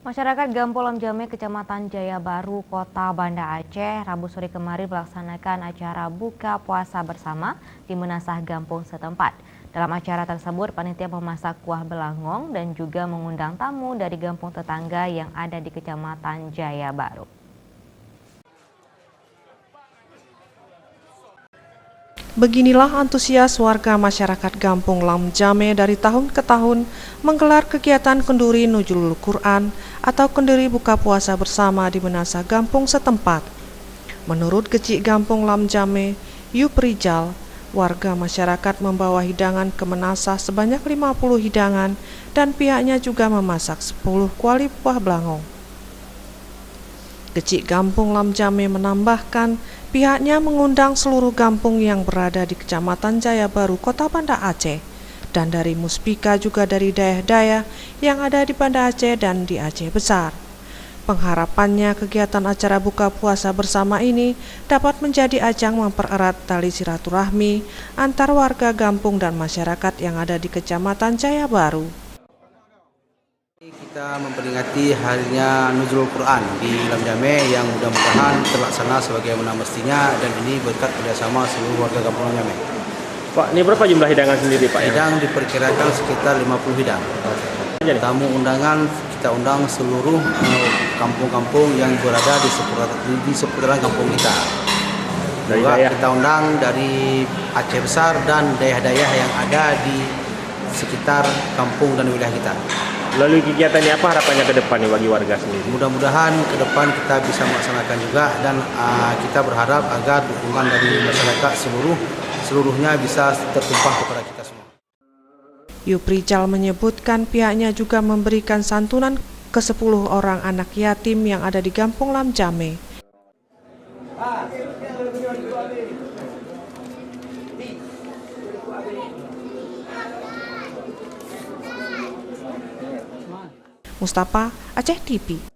Masyarakat Gampong Lamjame, Kecamatan Jaya Baru, Kota Banda Aceh, Rabu sore kemarin melaksanakan acara buka puasa bersama di Menasah Gampong setempat. Dalam acara tersebut, panitia memasak kuah belangong dan juga mengundang tamu dari gampung tetangga yang ada di Kecamatan Jaya Baru. Beginilah antusias warga masyarakat Gampong Lamjame dari tahun ke tahun menggelar kegiatan kenduri Nuzulul Quran atau kenduri buka puasa bersama di Menasah Gampong setempat. Menurut Kecik Gampong Lamjame, Yuprijal, warga masyarakat membawa hidangan ke Menasah sebanyak 50 hidangan dan pihaknya juga memasak 10 kuali buah belangong. Kecik Gampong Lamjame menambahkan pihaknya mengundang seluruh kampung yang berada di Kecamatan Jaya Baru, Kota Banda Aceh, dan dari Muspika juga dari daerah-daerah yang ada di Banda Aceh dan di Aceh Besar. Pengharapannya kegiatan acara buka puasa bersama ini dapat menjadi ajang mempererat tali silaturahmi antar warga kampung dan masyarakat yang ada di Kecamatan Jaya Baru. Kita memperingati harinya Nuzulul Quran di Lamjame yang mudah-mudahan terlaksana sebagaimana mestinya, dan ini berkat kerjasama seluruh warga Kampung Lamjame. Pak, ini berapa jumlah hidangan sendiri, Pak? Hidang diperkirakan sekitar 50 hidang. Tamu undangan kita undang seluruh kampung-kampung yang berada di seputaran kampung kita. Juga kita undang dari Aceh Besar dan daerah-daerah yang ada di sekitar kampung dan wilayah kita. Lalu kegiatan ini apa harapannya ke depan nih bagi warga sendiri? Mudah-mudahan ke depan kita bisa melaksanakan juga, dan kita berharap agar dukungan dari masyarakat seluruhnya bisa tertumpah kepada kita semua. Yuprijal menyebutkan pihaknya juga memberikan santunan ke 10 orang anak yatim yang ada di Gampong Lamjame. Mustafa, Aceh TV.